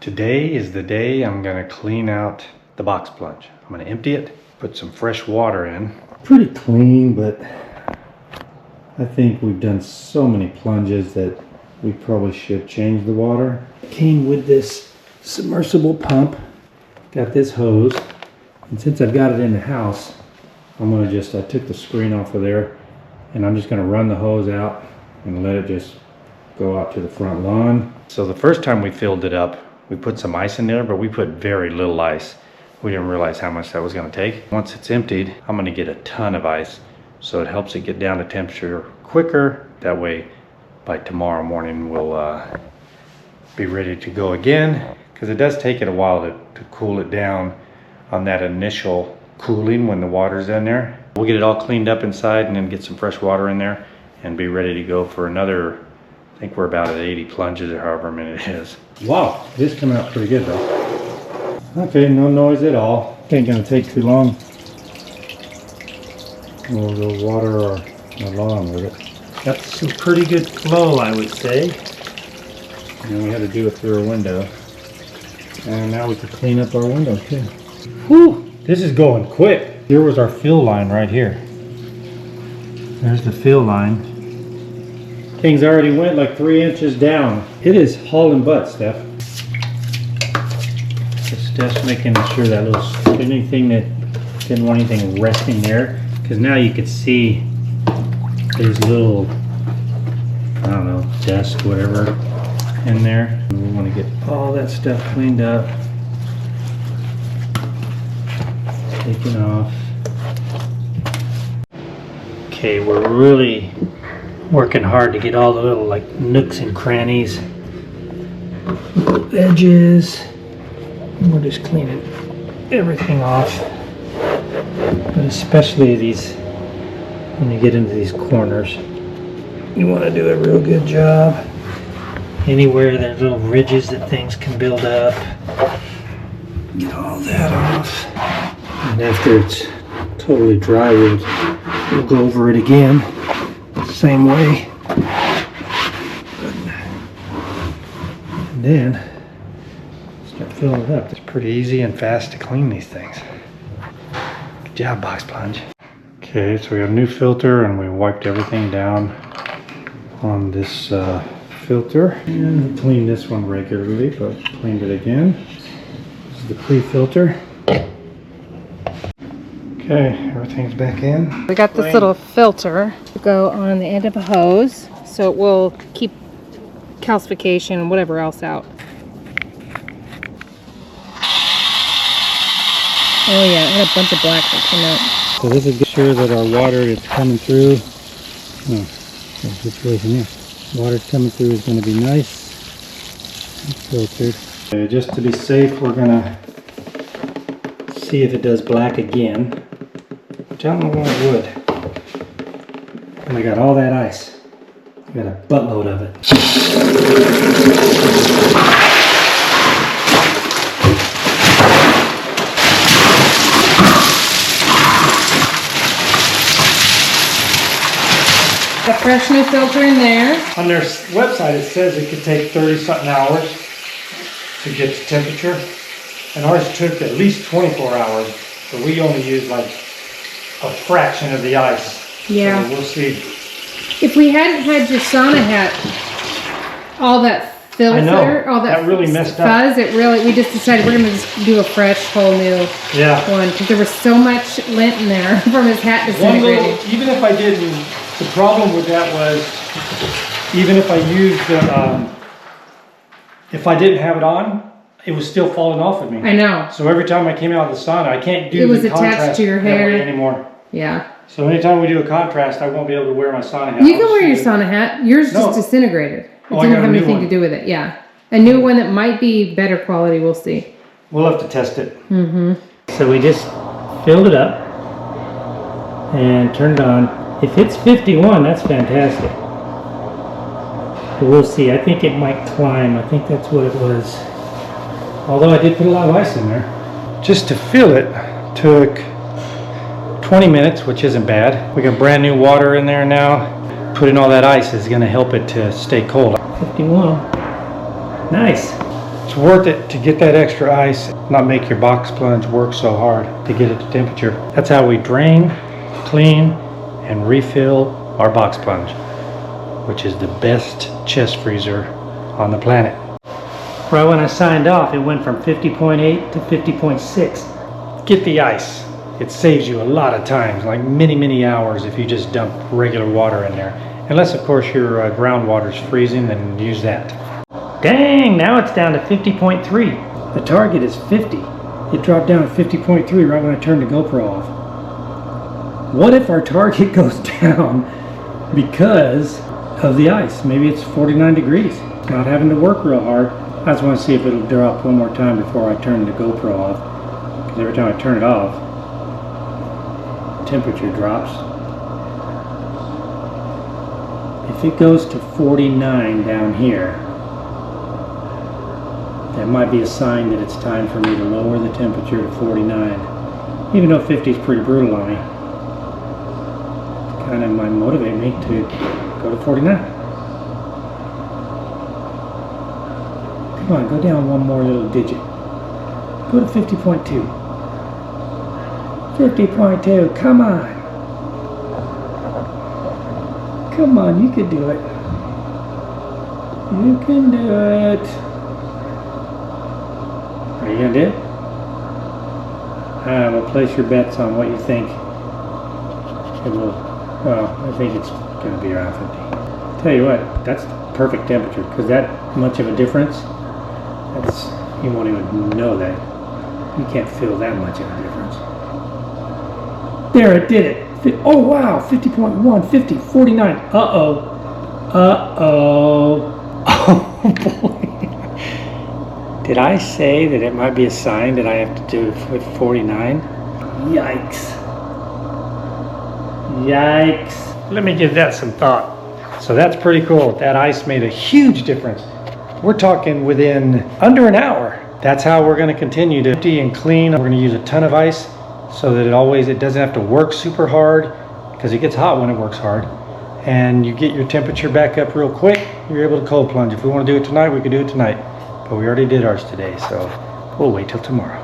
Today is the day I'm gonna clean out the box plunge. I'm gonna empty it, put some fresh water in. Pretty clean, but I think we've done so many plunges that we probably should change the water. Came with this submersible pump, got this hose, and since I've got it in the house, I'm gonna I took the screen off of there, and I'm just gonna run the hose out and let it just go out to the front lawn. So the first time we filled it up, we put some ice in there, but we put very little ice. We didn't realize how much that was gonna take. Once it's emptied, I'm gonna get a ton of ice, so it helps it get down to temperature quicker. That way, by tomorrow morning, we'll be ready to go again, because it does take it a while to cool it down on that initial cooling when the water's in there. We'll get it all cleaned up inside and then get some fresh water in there and be ready to go for another, I think we're about at 80 plunges or however many it is. Wow, this came out pretty good though. Okay, no noise at all. Ain't gonna take too long. We'll water our lawn with it. Got some pretty good flow, I would say. And we had to do it through a window. And now we can clean up our window too. Whew, this is going quick. Here was our fill line right here. There's the fill line. Things already went like 3 inches down. It is hauling butt, Steph. So Steph's making sure that little, anything that didn't want anything resting there, because now you can see these little, I don't know, dust, whatever, in there. And we want to get all that stuff cleaned up, taken off. Okay, we're really working hard to get all the little like nooks and crannies, edges. We're just cleaning everything off, but especially these, when you get into these corners, you want to do a real good job. Anywhere there's little ridges that things can build up, get all that off. And after it's totally dry, we'll go over it again. Same way, and then start filling it up. It's pretty easy and fast to clean these things. Good job, box plunge. Okay, so we have a new filter and we wiped everything down on this filter, and we clean this one regularly, but cleaned it again. This is the pre-filter. Okay, everything's back in. We got this little filter to go on the end of a hose, so it will keep calcification and whatever else out. Oh yeah, I had a bunch of black that came out. So this is to sure that our water is coming through. Oh, which way from here? Water's coming through is going to be nice and filtered. Okay, just to be safe, we're going to see if it does black again. Which I don't know why it would. And I got all that ice. I got a buttload of it. A fresh new filter in there. On their website it says it could take 30-something hours to get to temperature. And ours took at least 24 hours. But we only used like a fraction of the ice. Yeah. So we'll see. If we hadn't had your sauna hat, all that filter, I know, all that really messed fuzz, we just decided we're gonna just do a fresh, whole new one, because there was so much lint in there from his hat disintegrating. Even if I didn't, the problem with that was, even if I used the, if I didn't have it on, it was still falling off of me. I know. So every time I came out of the sauna, I can't do it was the attached contrast to your hair anymore. Yeah. So anytime we do a contrast, I won't be able to wear my sauna hat. You can wear your sauna hat. Yours just disintegrated. It didn't have anything to do with it. Yeah. A new one that might be better quality. We'll see. We'll have to test it. Mm-hmm. So we just filled it up and turned it on. If it's 51, that's fantastic. But we'll see. I think it might climb. I think that's what it was. Although I did put a lot of ice in there. Just to fill it took 20 minutes, which isn't bad. We got brand new water in there now. Putting all that ice is going to help it to stay cold. 51. Nice. It's worth it to get that extra ice, not make your box plunge work so hard to get it to temperature. That's how we drain, clean, and refill our box plunge, which is the best chest freezer on the planet. Right when I signed off, it went from 50.8 to 50.6. Get the ice. It saves you a lot of times, like many hours if you just dump regular water in there. Unless, of course, your groundwater is freezing, then use that. Dang, now it's down to 50.3. The target is 50. It dropped down to 50.3 right when I turned the GoPro off. What if our target goes down because of the ice? Maybe it's 49 degrees. Not having to work real hard. I just want to see if it'll drop one more time before I turn the GoPro off. Because every time I turn it off, temperature drops. If it goes to 49 down here, that might be a sign that it's time for me to lower the temperature to 49. Even though 50 is pretty brutal on me. It kind of might motivate me to go to 49. Come on, go down one more little digit. Go to 50.2. 50.2, come on. Come on, you can do it. You can do it. Are you gonna do it? Well, place your bets on what you think it will. Well, I think it's gonna be around 50. Tell you what, that's the perfect temperature, because that much of a difference, you won't even know that. You can't feel that much of a difference. There, it did it. Oh wow, 50.1, 50, 49. Uh-oh. Uh-oh. Oh boy. Did I say that it might be a sign that I have to do it with 49? Yikes. Yikes. Let me give that some thought. So that's pretty cool. That ice made a huge difference. We're talking within under an hour. That's how we're going to continue to empty and clean. We're going to use a ton of ice so that it doesn't have to work super hard, because it gets hot when it works hard. And you get your temperature back up real quick. You're able to cold plunge. If we want to do it tonight, we could do it tonight. But we already did ours today, so we'll wait till tomorrow.